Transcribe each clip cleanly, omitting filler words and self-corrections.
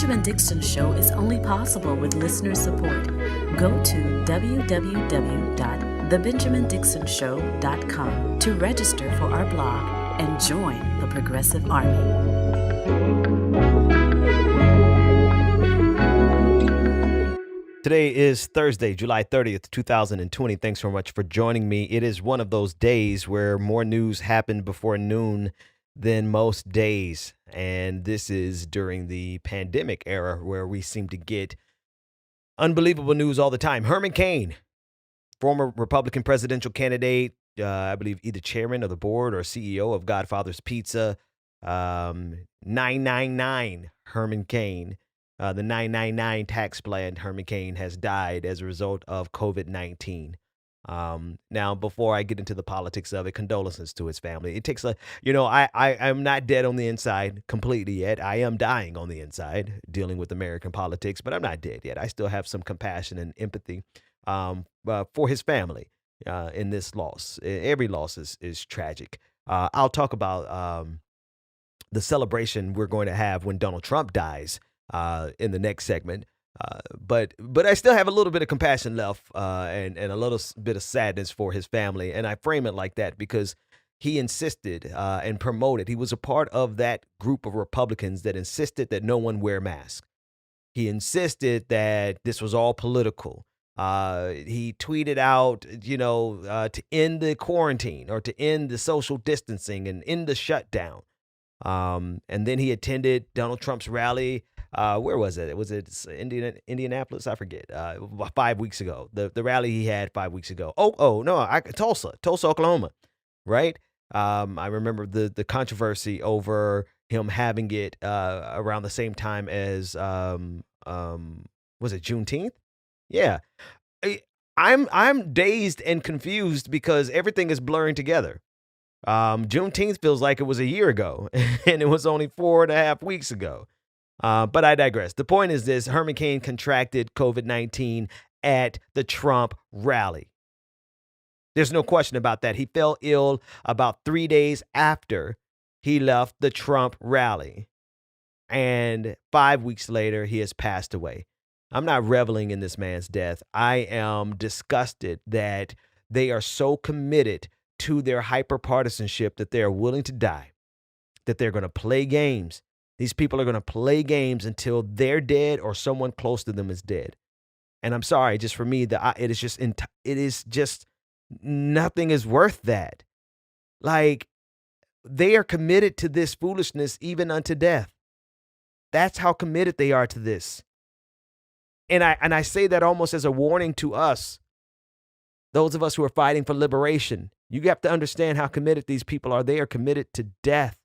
Benjamin Dixon Show is only possible with listener support. Go to www.thebenjamindixonshow.com to register for our blog and join the Progressive Army. Today is Thursday, July 30th, 2020. Thanks so much for joining me. It is one of those days where more news happened before noon than most days. And this is during the pandemic era where we seem to get unbelievable news all the time. Herman Cain, former Republican presidential candidate, I believe either chairman of the board or CEO of Godfather's Pizza, 999 Herman Cain. The 999 tax plan, Herman Cain, has died as a result of COVID-19. Now, before I get into the politics of it, condolences to his family. It takes I'm not dead on the inside completely yet. I am dying on the inside, dealing with American politics, but I'm not dead yet. I still have some compassion and empathy for his family in this loss. Every loss is tragic. I'll talk about the celebration we're going to have when Donald Trump dies in the next segment. But I still have a little bit of compassion left and a little bit of sadness for his family. And I frame it like that because he insisted and promoted. He was a part of that group of Republicans that insisted that no one wear masks. He insisted that this was all political. He tweeted out, to end the quarantine or to end the social distancing and end the shutdown. And then he attended Donald Trump's rally. Where was it? Was it Indianapolis? I forget. 5 weeks ago, the rally he had 5 weeks ago. Tulsa, Oklahoma, right? I remember the controversy over him having it around the same time as was it Juneteenth? Yeah, I'm dazed and confused because everything is blurring together. Juneteenth feels like it was a year ago, and it was only 4.5 weeks ago. But I digress. The point is this: Herman Cain contracted COVID-19 at the Trump rally. There's no question about that. He fell ill about 3 days after he left the Trump rally. And 5 weeks later, he has passed away. I'm not reveling in this man's death. I am disgusted that they are so committed to their hyper-partisanship that they are willing to die, that they're going to play games. These people are going to play games until they're dead or someone close to them is dead. And I'm sorry, just for me, it is just nothing is worth that. Like, they are committed to this foolishness even unto death. That's how committed they are to this. And I say that almost as a warning to us, those of us who are fighting for liberation. You have to understand how committed these people are. They are committed to death.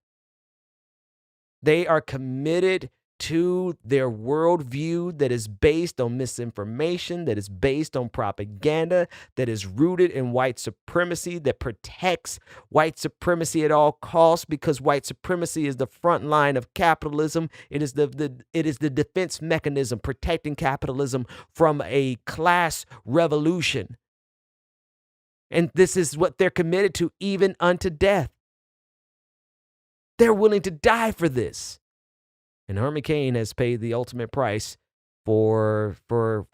They are committed to their worldview that is based on misinformation, that is based on propaganda, that is rooted in white supremacy, that protects white supremacy at all costs because white supremacy is the front line of capitalism. It is the defense mechanism protecting capitalism from a class revolution. And this is what they're committed to even unto death. They're willing to die for this. And Herman Cain has paid the ultimate price for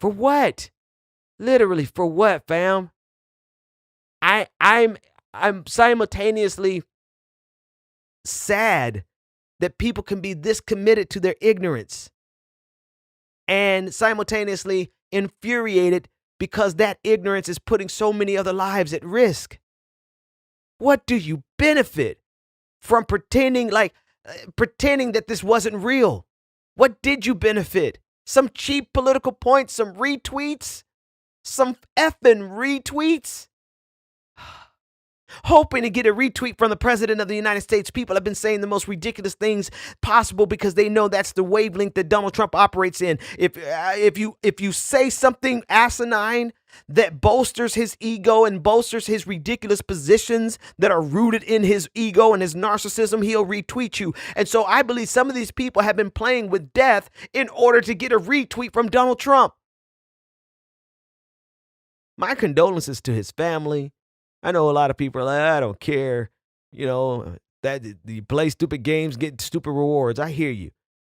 what? Literally for what, fam? I'm simultaneously sad that people can be this committed to their ignorance and simultaneously infuriated because that ignorance is putting so many other lives at risk. What do you benefit from pretending that this wasn't real? What did you benefit? Some cheap political points, some retweets, some effing retweets? Hoping to get a retweet from the president of the United States. People have been saying the most ridiculous things possible because they know that's the wavelength that Donald Trump operates in. If you say something asinine that bolsters his ego and bolsters his ridiculous positions that are rooted in his ego and his narcissism, he'll retweet you. And so I believe some of these people have been playing with death in order to get a retweet from Donald Trump. My condolences to his family. I know a lot of people are like, I don't care, that you play stupid games, get stupid rewards. I hear you.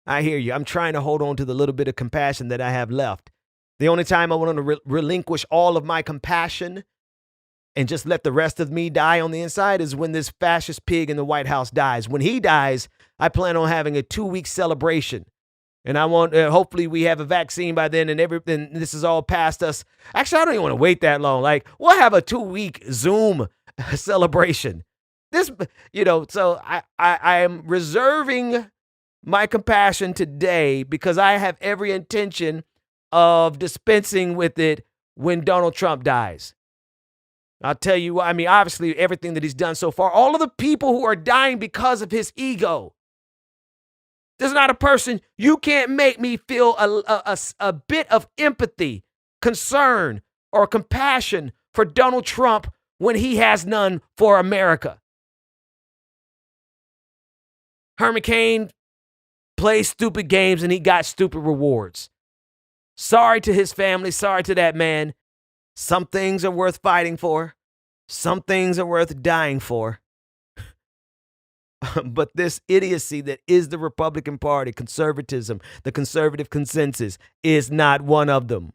I hear you. I'm trying to hold on to the little bit of compassion that I have left. The only time I want to relinquish all of my compassion and just let the rest of me die on the inside is when this fascist pig in the White House dies. When he dies, I plan on having a 2-week celebration. And I want, hopefully we have a vaccine by then and everything. This is all past us. Actually, I don't even want to wait that long. Like, we'll have a 2-week Zoom celebration. This, so I am reserving my compassion today because I have every intention of dispensing with it when Donald Trump dies. I'll tell you what, I mean, obviously everything that he's done so far, all of the people who are dying because of his ego. There's not a person, you can't make me feel a bit of empathy, concern, or compassion for Donald Trump when he has none for America. Herman Cain plays stupid games and he got stupid rewards. Sorry to his family, sorry to that man. Some things are worth fighting for. Some things are worth dying for. But this idiocy that is the Republican Party, conservatism, the conservative consensus, is not one of them.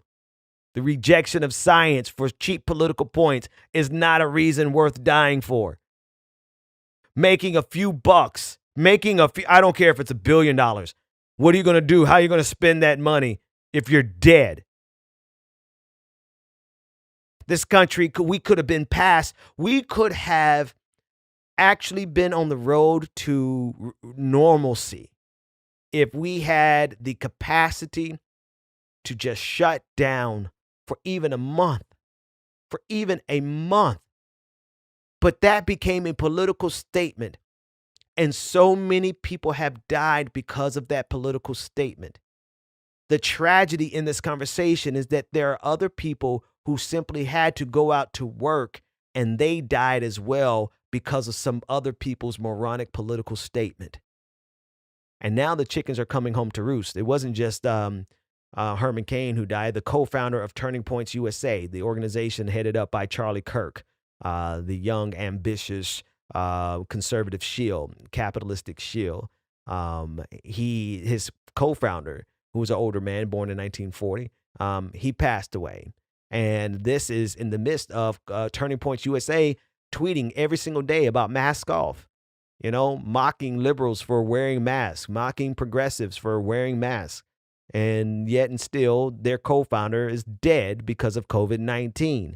The rejection of science for cheap political points is not a reason worth dying for. Making a few bucks, I don't care if it's $1 billion. What are you going to do? How are you going to spend that money if you're dead? This country, we could have been past, we could have actually been on the road to normalcy if we had the capacity to just shut down for even a month. But that became a political statement. And so many people have died because of that political statement. The tragedy in this conversation is that there are other people who simply had to go out to work and they died as well because of some other people's moronic political statement. And now the chickens are coming home to roost. It wasn't just Herman Cain who died, the co-founder of Turning Points USA, the organization headed up by Charlie Kirk, the young, ambitious, conservative shill, capitalistic shill. His co-founder, who was an older man born in 1940, he passed away. And this is in the midst of Turning Points USA tweeting every single day about mask off, mocking liberals for wearing masks, mocking progressives for wearing masks. And yet and still, their co-founder is dead because of COVID-19.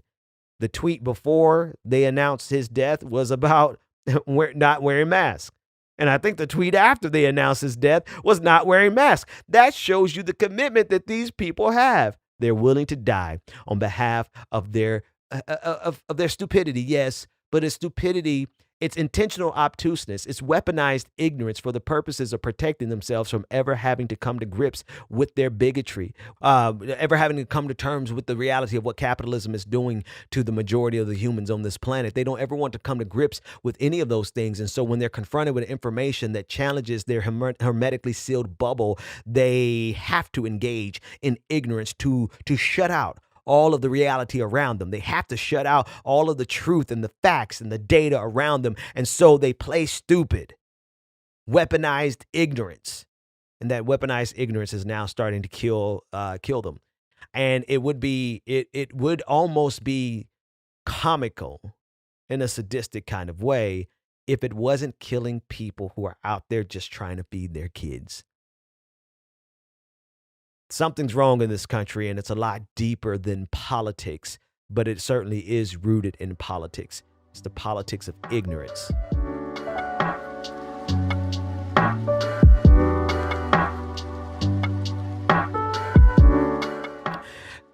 The tweet before they announced his death was about not wearing masks. And I think the tweet after they announced his death was not wearing masks. That shows you the commitment that these people have. They're willing to die on behalf of their stupidity, yes, but it's stupidity, it's intentional obtuseness, it's weaponized ignorance for the purposes of protecting themselves from ever having to come to grips with their bigotry, ever having to come to terms with the reality of what capitalism is doing to the majority of the humans on this planet. They don't ever want to come to grips with any of those things. And so when they're confronted with information that challenges their hermetically sealed bubble, they have to engage in ignorance to shut out all of the reality around them. They have to shut out all of the truth and the facts and the data around them. And so they play stupid, weaponized ignorance. And that weaponized ignorance is now starting to kill them. And it would almost be comical in a sadistic kind of way if it wasn't killing people who are out there just trying to feed their kids. Something's wrong in this country, and it's a lot deeper than politics, but it certainly is rooted in politics. It's the politics of ignorance.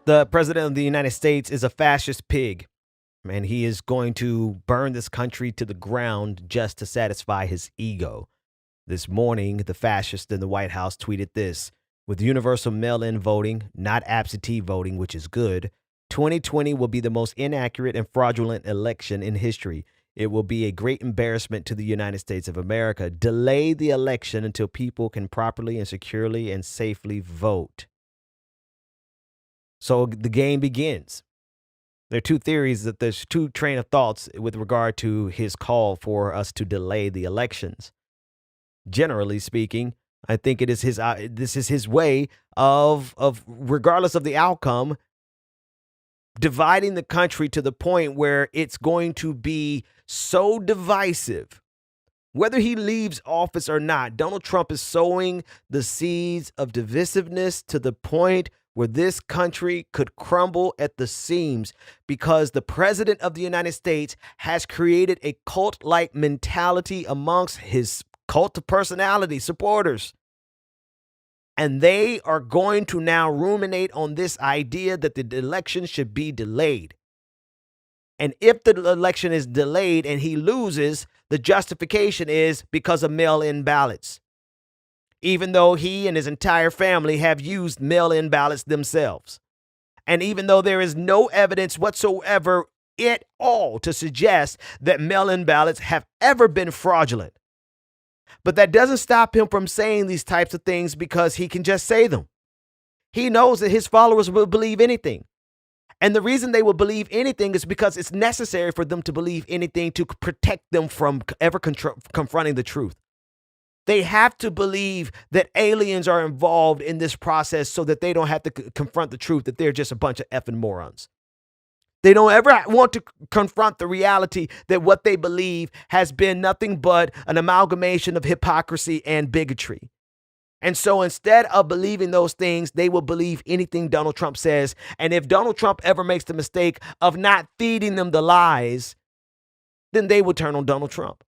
The president of the United States is a fascist pig, and he is going to burn this country to the ground just to satisfy his ego. This morning, the fascist in the White House tweeted this: with universal mail-in voting, not absentee voting, which is good, 2020 will be the most inaccurate and fraudulent election in history. It will be a great embarrassment to the United States of America. Delay the election until people can properly and securely and safely vote. So the game begins. There are two theories, that there's two train of thoughts with regard to his call for us to delay the elections. Generally speaking, I think it is this is his way of regardless of the outcome, dividing the country to the point where it's going to be so divisive. Whether he leaves office or not, Donald Trump is sowing the seeds of divisiveness to the point where this country could crumble at the seams because the president of the United States has created a cult-like mentality amongst his cult of personality supporters. And they are going to now ruminate on this idea that the election should be delayed. And if the election is delayed and he loses, the justification is because of mail-in ballots, even though he and his entire family have used mail-in ballots themselves. And even though there is no evidence whatsoever at all to suggest that mail-in ballots have ever been fraudulent. But that doesn't stop him from saying these types of things because he can just say them. He knows that his followers will believe anything. And the reason they will believe anything is because it's necessary for them to believe anything to protect them from ever confronting the truth. They have to believe that aliens are involved in this process so that they don't have to confront the truth, that they're just a bunch of effing morons. They don't ever want to confront the reality that what they believe has been nothing but an amalgamation of hypocrisy and bigotry. And so instead of believing those things, they will believe anything Donald Trump says. And if Donald Trump ever makes the mistake of not feeding them the lies, then they will turn on Donald Trump.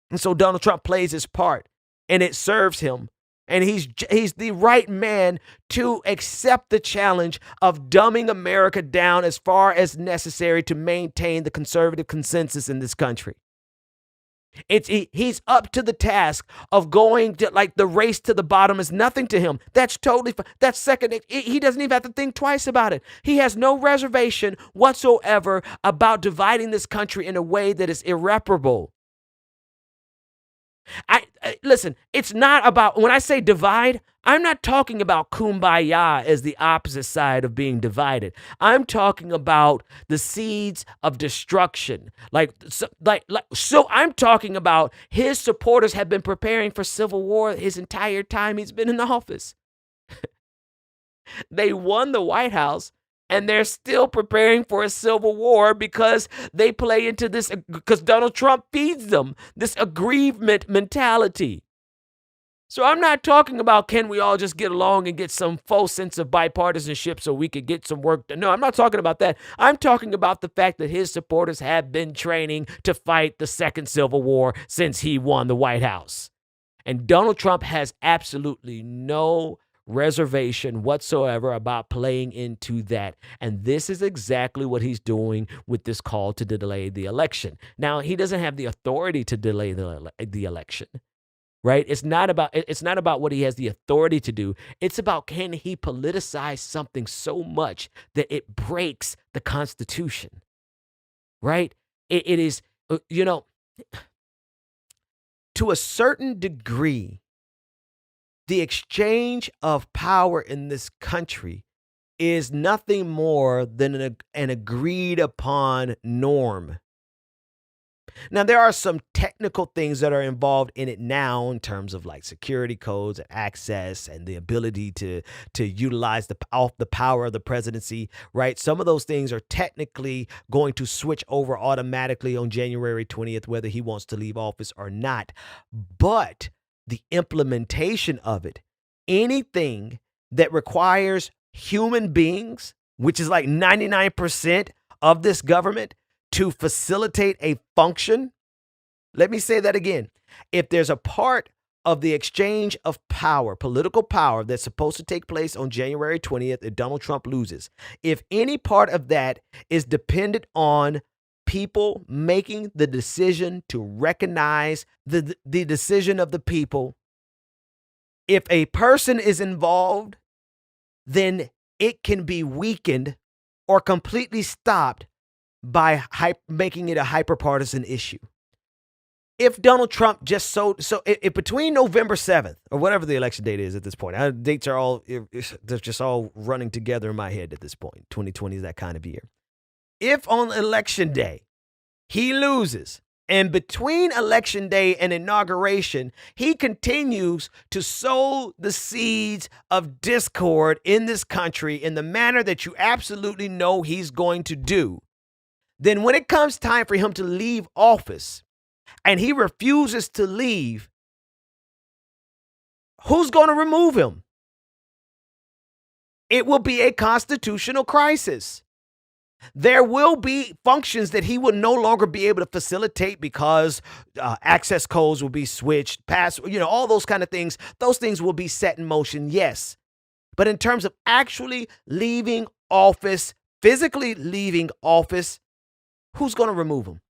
And so Donald Trump plays his part and it serves him. And he's the right man to accept the challenge of dumbing America down as far as necessary to maintain the conservative consensus in this country. He's up to the task of going to, like, the race to the bottom is nothing to him. That's totally fine. That's second. He doesn't even have to think twice about it. He has no reservation whatsoever about dividing this country in a way that is irreparable. Listen, it's not about, when I say divide, I'm not talking about kumbaya as the opposite side of being divided. I'm talking about the seeds of destruction. So I'm talking about his supporters have been preparing for civil war his entire time he's been in office. They won the White House. And they're still preparing for a civil war because they play into this, because Donald Trump feeds them this aggrievement mentality. So I'm not talking about can we all just get along and get some false sense of bipartisanship so we could get some work done. No, I'm not talking about that. I'm talking about the fact that his supporters have been training to fight the second civil war since he won the White House. And Donald Trump has absolutely no reservation whatsoever about playing into that. And this is exactly what he's doing with this call to delay the election. Now, he doesn't have the authority to delay the election, right? It's not about what he has the authority to do. It's about, can he politicize something so much that it breaks the Constitution, right? It is, to a certain degree, the exchange of power in this country is nothing more than an agreed upon norm. Now, there are some technical things that are involved in it now in terms of like security codes and access and the ability to utilize the power of the presidency, right? Some of those things are technically going to switch over automatically on January 20th, whether he wants to leave office or not. But the implementation of it, anything that requires human beings, which is like 99% of this government, to facilitate a function. Let me say that again. If there's a part of the exchange of power, political power, that's supposed to take place on January 20th if Donald Trump loses, if any part of that is dependent on people making the decision to recognize the decision of the people, if a person is involved, then it can be weakened or completely stopped by making it a hyper-partisan issue. If Donald Trump just if between November 7th or whatever the election date is at this point, dates are all, they're just all running together in my head at this point. 2020 is that kind of year. If on election day he loses And between election day and inauguration, he continues to sow the seeds of discord in this country in the manner that you absolutely know he's going to do. Then when it comes time for him to leave office and he refuses to leave, who's going to remove him? It will be a constitutional crisis. There will be functions that he will no longer be able to facilitate because access codes will be switched, all those kind of things. Those things will be set in motion, yes. But in terms of actually leaving office, physically leaving office, who's going to remove him?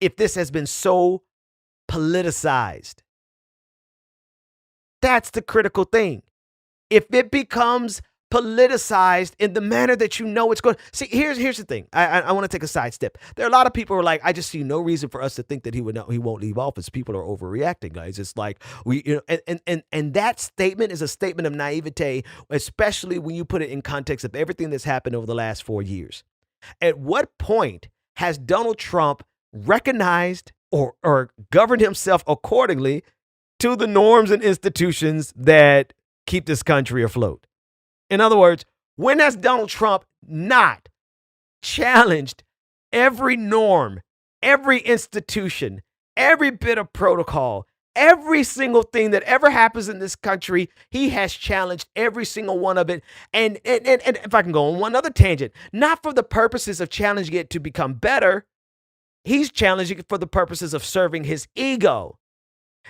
If this has been so politicized. That's the critical thing. If it becomes politicized in the manner that you know it's going. See, here's the thing. I want to take a sidestep. There are a lot of people who are like, I just see no reason for us to think that he won't leave office. People are overreacting, guys. It's like and that statement is a statement of naivete, especially when you put it in context of everything that's happened over the last 4 years. At what point has Donald Trump recognized or governed himself accordingly to the norms and institutions that keep this country afloat? In other words, when has Donald Trump not challenged every norm, every institution, every bit of protocol, every single thing that ever happens in this country? He has challenged every single one of it. And if I can go on one other tangent, not for the purposes of challenging it to become better, he's challenging it for the purposes of serving his ego.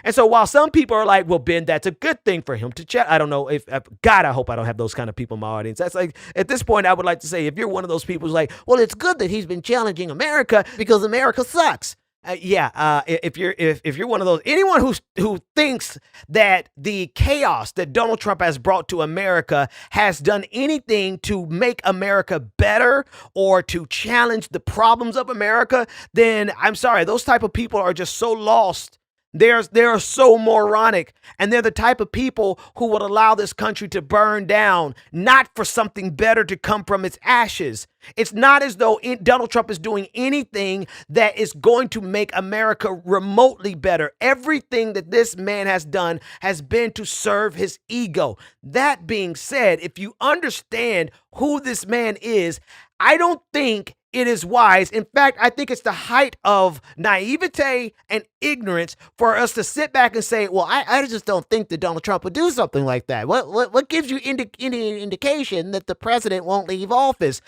And so while some people are like, well, Ben, that's a good thing for him to check. I don't know if God, I hope I don't have those kind of people in my audience. That's like, at this point, I would like to say, if you're one of those people who's like, well, it's good that he's been challenging America because America sucks. If you're one of those, anyone who thinks that the chaos that Donald Trump has brought to America has done anything to make America better or to challenge the problems of America, then I'm sorry, those type of people are just so lost. They are so moronic, and they're the type of people who would allow this country to burn down, not for something better to come from its ashes. It's not as though Donald Trump is doing anything that is going to make America remotely better. Everything that this man has done has been to serve his ego. That being said, if you understand who this man is, I don't think it is wise. In fact, I think it's the height of naivete and ignorance for us to sit back and say, well, I just don't think that Donald Trump would do something like that. What gives you any indication that the president won't leave office?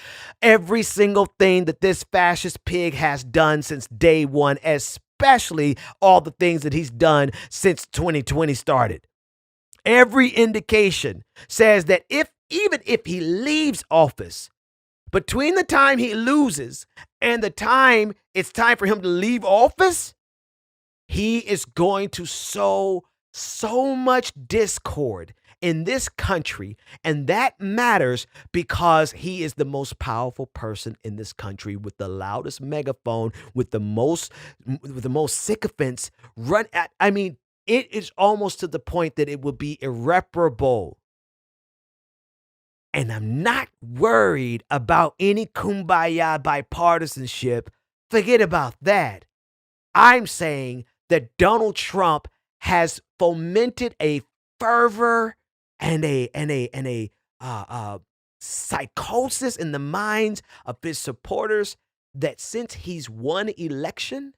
Every single thing that this fascist pig has done since day one, especially all the things that he's done since 2020 started. Every indication says that even if he leaves office, between the time he loses and the time it's time for him to leave office, he is going to sow so much discord in this country. And that matters because he is the most powerful person in this country with the loudest megaphone, with the most sycophants. It is almost to the point that it would be irreparable. And I'm not worried about any kumbaya bipartisanship. Forget about that. I'm saying that Donald Trump has fomented a fervor and a psychosis in the minds of his supporters that since he's won the election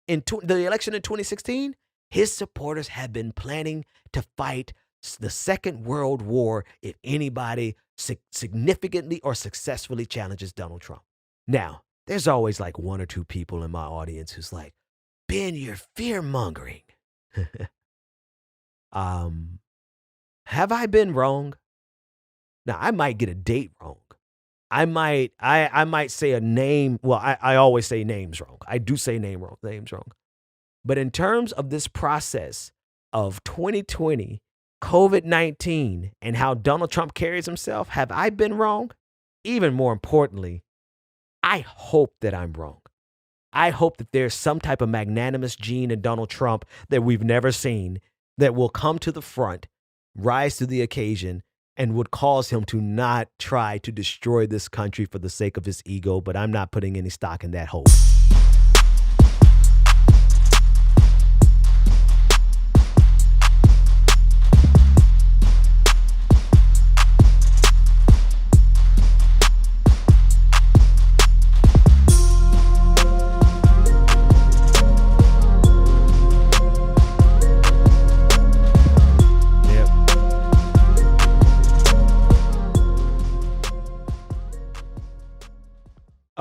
in 2016, his supporters have been planning to fight the Second World War if anybody significantly or successfully challenges Donald Trump. Now, there's always like one or two people in my audience who's like, Ben, you're fear-mongering. Have I been wrong? Now, I might get a date wrong. I might say a name. Well, I always say names wrong. I do say names wrong. But in terms of this process of 2020, COVID-19, and how Donald Trump carries himself, have I been wrong? Even more importantly, I hope that I'm wrong. I hope that there's some type of magnanimous gene in Donald Trump that we've never seen that will come to the front, rise to the occasion, and would cause him to not try to destroy this country for the sake of his ego. But I'm not putting any stock in that hope.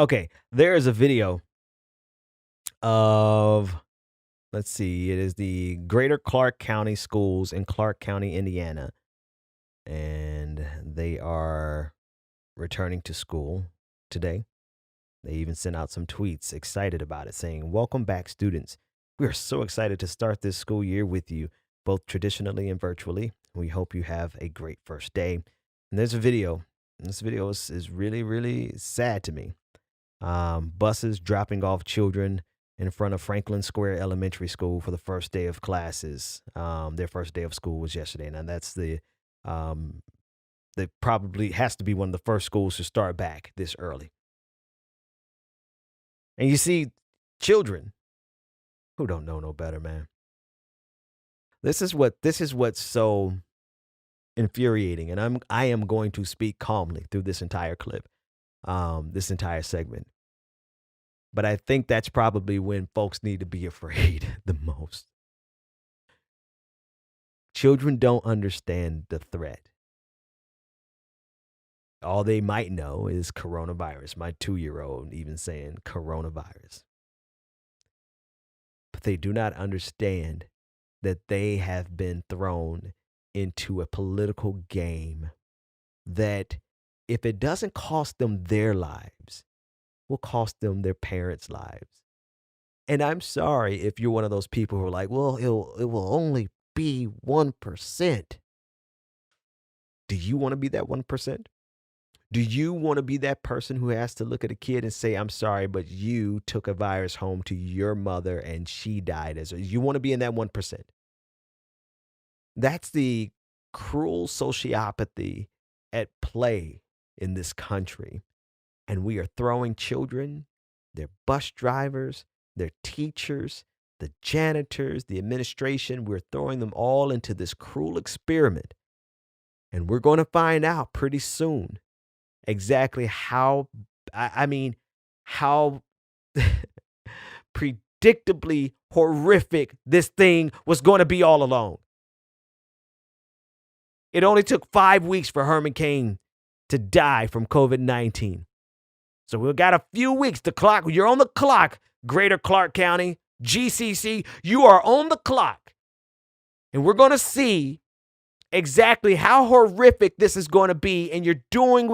Okay, there is a video of, let's see, it is the Greater Clark County Schools in Clark County, Indiana. And they are returning to school today. They even sent out some tweets excited about it, saying, "Welcome back, students. We are so excited to start this school year with you, both traditionally and virtually. We hope you have a great first day." And there's a video. And this video is really, really sad to me. Buses dropping off children in front of Franklin Square Elementary School for the first day of classes. Their first day of school was yesterday. Now that's um, that probably has to be one of the first schools to start back this early. And you see children who don't know no better, man. This is what's so infuriating, and I am going to speak calmly through this entire clip, this entire segment. But I think that's probably when folks need to be afraid the most. Children don't understand the threat. All they might know is coronavirus. My 2-year-old even saying coronavirus. But they do not understand that they have been thrown into a political game that, if it doesn't cost them their lives, will cost them their parents' lives. And I'm sorry if you're one of those people who are like, well, it will only be 1%. Do you want to be that 1%? Do you want to be that person who has to look at a kid and say, "I'm sorry, but you took a virus home to your mother and she died as a..." You want to be in that 1%? That's the cruel sociopathy at play in this country. And we are throwing children, their bus drivers, their teachers, the janitors, the administration, we're throwing them all into this cruel experiment. And we're going to find out pretty soon exactly how, how predictably horrific this thing was going to be all along. It only took 5 weeks for Herman Cain to die from COVID-19. So we've got a few weeks. The clock, you're on the clock, Greater Clark County, GCC, you are on the clock. And we're going to see exactly how horrific this is going to be. And you're doing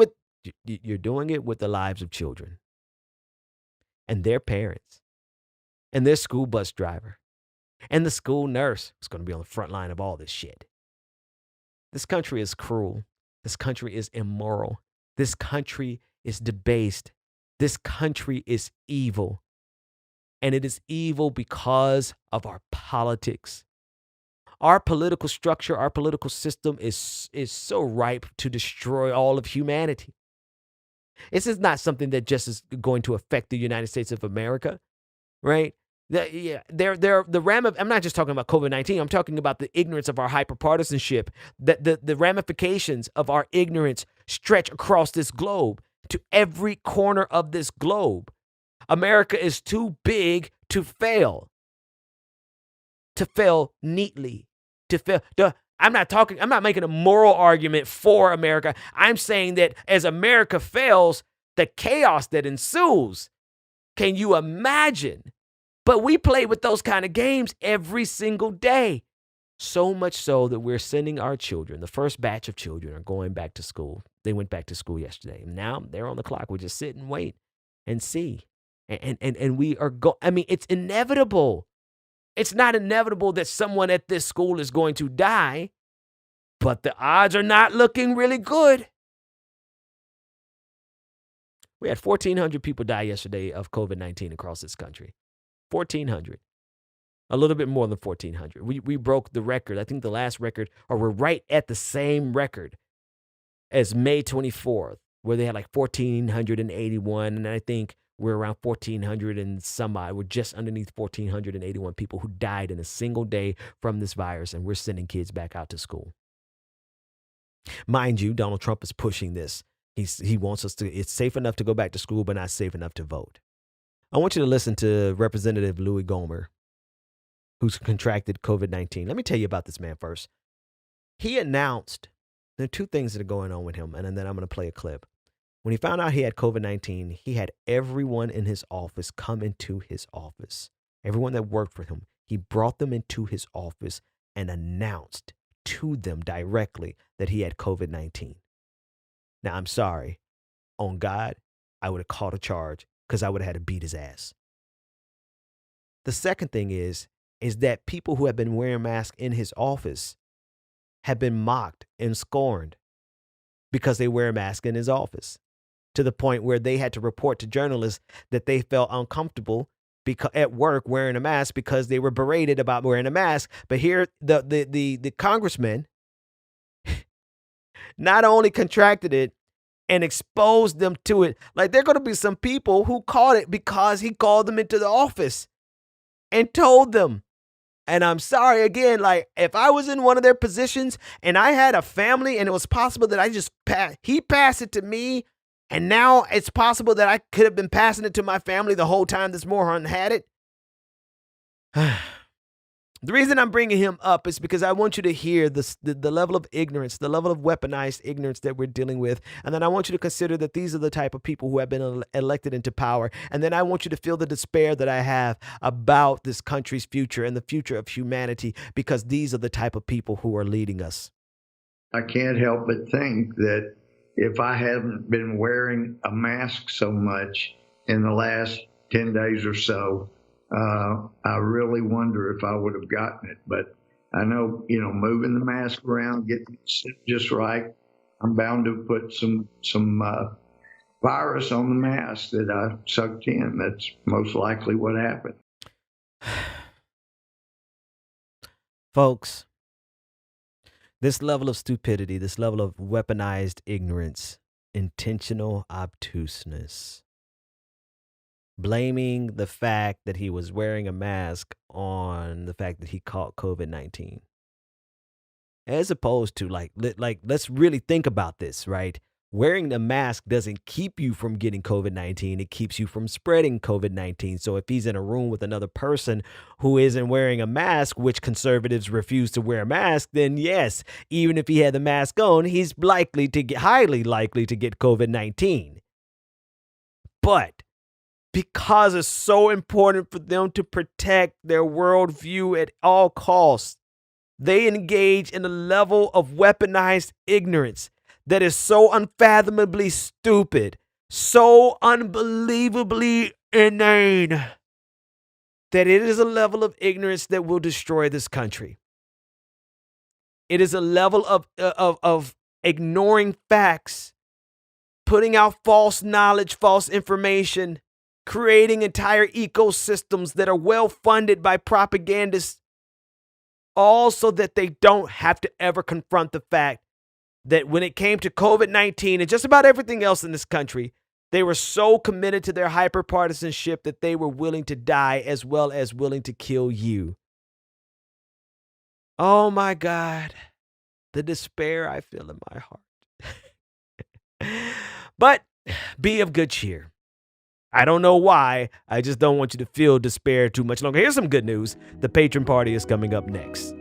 it with the lives of children and their parents and their school bus driver and the school nurse who's going to be on the front line of all this shit. This country is cruel. This country is immoral. This country is debased. This country is evil. And it is evil because of our politics. Our political structure, our political system is so ripe to destroy all of humanity. This is not something that just is going to affect the United States of America, right? I'm not just talking about COVID-19. I'm talking about the ignorance of our hyperpartisanship. The ramifications of our ignorance stretch across this globe to every corner of this globe. America is too big to fail neatly, to fail. I'm not making a moral argument for America. I'm saying that as America fails, the chaos that ensues, can you imagine? But we play with those kind of games every single day. So much so that we're sending our children, the first batch of children are going back to school. They went back to school yesterday. Now they're on the clock. We just sit and wait and see. And we are it's inevitable. It's not inevitable that someone at this school is going to die, but the odds are not looking really good. We had 1,400 people die yesterday of COVID-19 across this country. 1,400. A little bit more than 1,400. We broke the record. I think the last record, or we're right at the same record as May 24th, where they had like 1,481. And I think we're around 1,400 and some odd. We're just underneath 1,481 people who died in a single day from this virus, and we're sending kids back out to school. Mind you, Donald Trump is pushing this. He wants us to, it's safe enough to go back to school, but not safe enough to vote. I want you to listen to Representative Louis Gohmert, who's contracted COVID-19. Let me tell you about this man first. He announced, there are two things that are going on with him, and then I'm going to play a clip. When he found out he had COVID-19, he had everyone in his office come into his office. Everyone that worked for him, he brought them into his office and announced to them directly that he had COVID-19. Now, I'm sorry. On God, I would have called a charge because I would have had to beat his ass. The second thing is that people who have been wearing masks in his office have been mocked and scorned because they wear a mask in his office, to the point where they had to report to journalists that they felt uncomfortable at work wearing a mask because they were berated about wearing a mask. But here, the congressman not only contracted it and exposed them to it, like there are going to be some people who caught it because he called them into the office and told them. And I'm sorry, again, like if I was in one of their positions and I had a family and it was possible that he passed it to me, and now it's possible that I could have been passing it to my family the whole time this moron had it. The reason I'm bringing him up is because I want you to hear the level of ignorance, the level of weaponized ignorance that we're dealing with. And then I want you to consider that these are the type of people who have been elected into power. And then I want you to feel the despair that I have about this country's future and the future of humanity, because these are the type of people who are leading us. I can't help but think that if I hadn't been wearing a mask so much in the last 10 days or so, I really wonder if I would have gotten it. But I know, moving the mask around, getting it just right, I'm bound to put some virus on the mask that I sucked in. That's most likely what happened. Folks, this level of stupidity, this level of weaponized ignorance, intentional obtuseness, blaming the fact that he was wearing a mask on the fact that he caught COVID-19. As opposed to let's really think about this, right? Wearing the mask doesn't keep you from getting COVID-19. It keeps you from spreading COVID-19. So if he's in a room with another person who isn't wearing a mask, which conservatives refuse to wear a mask, then yes, even if he had the mask on, he's highly likely to get COVID-19. But because it's so important for them to protect their worldview at all costs, they engage in a level of weaponized ignorance that is so unfathomably stupid, so unbelievably inane, that it is a level of ignorance that will destroy this country. It is a level of ignoring facts, putting out false knowledge, false information, creating entire ecosystems that are well funded by propagandists, all so that they don't have to ever confront the fact that when it came to COVID-19 and just about everything else in this country, they were so committed to their hyper-partisanship that they were willing to die as well as willing to kill you. Oh my God, the despair I feel in my heart. But be of good cheer. I don't know why. I just don't want you to feel despair too much longer. Here's some good news. The Patron Party is coming up next.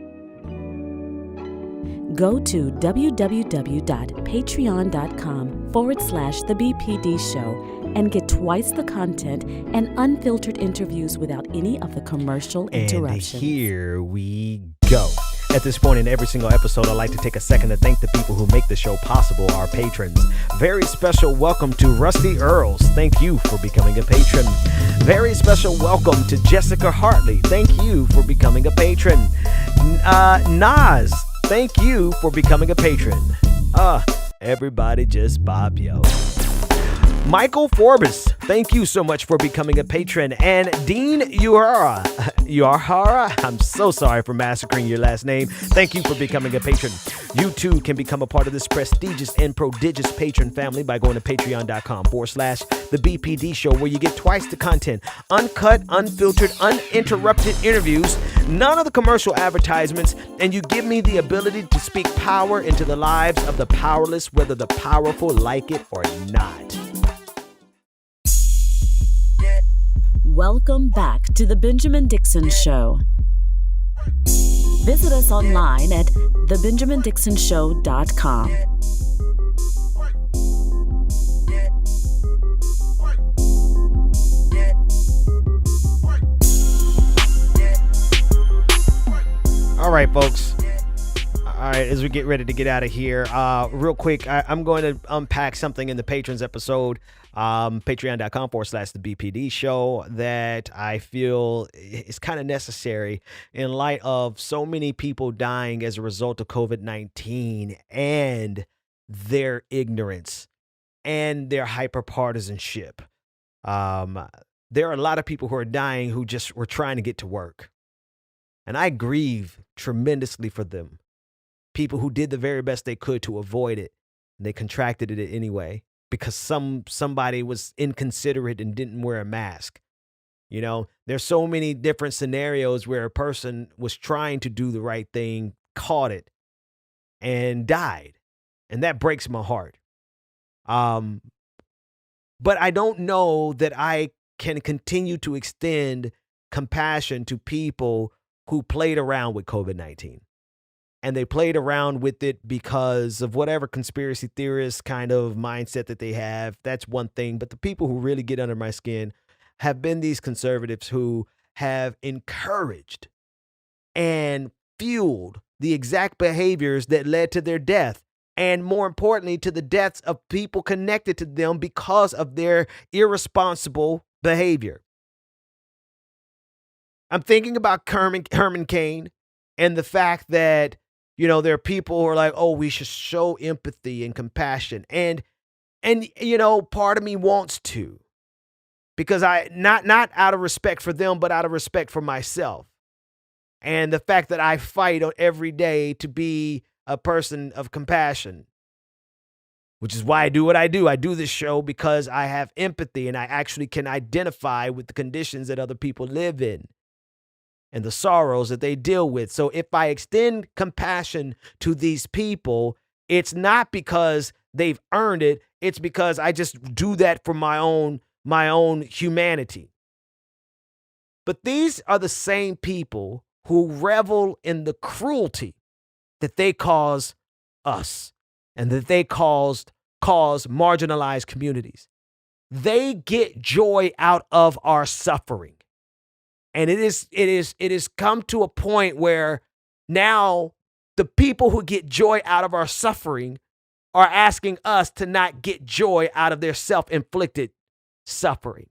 Go to www.patreon.com/The BPD Show and get twice the content and unfiltered interviews without any of the commercial interruptions. And here we go. At this point in every single episode, I'd like to take a second to thank the people who make the show possible, our patrons. Very special welcome to Rusty Earls. Thank you for becoming a patron. Very special welcome to Jessica Hartley. Thank you for becoming a patron. Nas, thank you for becoming a patron. Everybody just bop, yo. Michael Forbes, thank you so much for becoming a patron. And Dean Uehara, I'm so sorry for massacring your last name. Thank you for becoming a patron. You too can become a part of this prestigious and prodigious patron family by going to patreon.com/The BPD Show, where you get twice the content, uncut, unfiltered, uninterrupted interviews, none of the commercial advertisements, and you give me the ability to speak power into the lives of the powerless, whether the powerful like it or not. Welcome back to The Benjamin Dixon Show. Visit us online at thebenjamindixonshow.com. right, folks. All right, as we get ready to get out of here, real quick, I'm going to unpack something in the Patrons episode, patreon.com/the BPD show, that I feel is kind of necessary in light of so many people dying as a result of COVID-19 and their ignorance and their hyper-partisanship. There are a lot of people who are dying who just were trying to get to work. And I grieve tremendously for them. People who did the very best they could to avoid it, and they contracted it anyway because somebody was inconsiderate and didn't wear a mask. You know, there's so many different scenarios where a person was trying to do the right thing, caught it, and died. And that breaks my heart. But I don't know that I can continue to extend compassion to people who played around with COVID-19. And they played around with it because of whatever conspiracy theorist kind of mindset that they have. That's one thing. But the people who really get under my skin have been these conservatives who have encouraged and fueled the exact behaviors that led to their death. And more importantly, to the deaths of people connected to them because of their irresponsible behavior. I'm thinking about Herman Cain and the fact that, you know, there are people who are like, oh, we should show empathy and compassion. And you know, part of me wants to, because I not out of respect for them, but out of respect for myself. And the fact that I fight every day to be a person of compassion, which is why I do what I do. I do this show because I have empathy and I actually can identify with the conditions that other people live in and the sorrows that they deal with. So if I extend compassion to these people, it's not because they've earned it. It's because I just do that for my own humanity. But these are the same people who revel in the cruelty that they cause us and that they cause marginalized communities. They get joy out of our suffering. And it is come to a point where now the people who get joy out of our suffering are asking us to not get joy out of their self-inflicted suffering.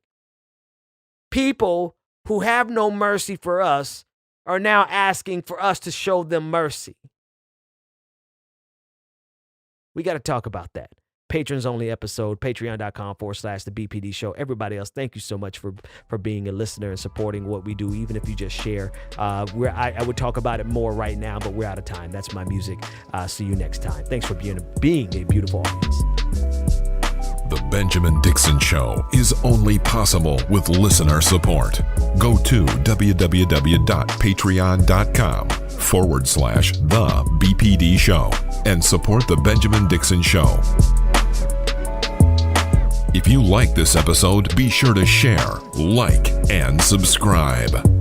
People who have no mercy for us are now asking for us to show them mercy. We got to talk about that. Patrons only episode, patreon.com/the BPD show. Everybody else, thank you so much for being a listener and supporting what we do, even if you just share. I would talk about it more right now, but we're out of time. That's my music. See you next time. Thanks for being a beautiful audience. The Benjamin Dixon Show is only possible with listener support. Go to www.patreon.com/the BPD show and support The Benjamin Dixon Show. If you like this episode, be sure to share, like, and subscribe.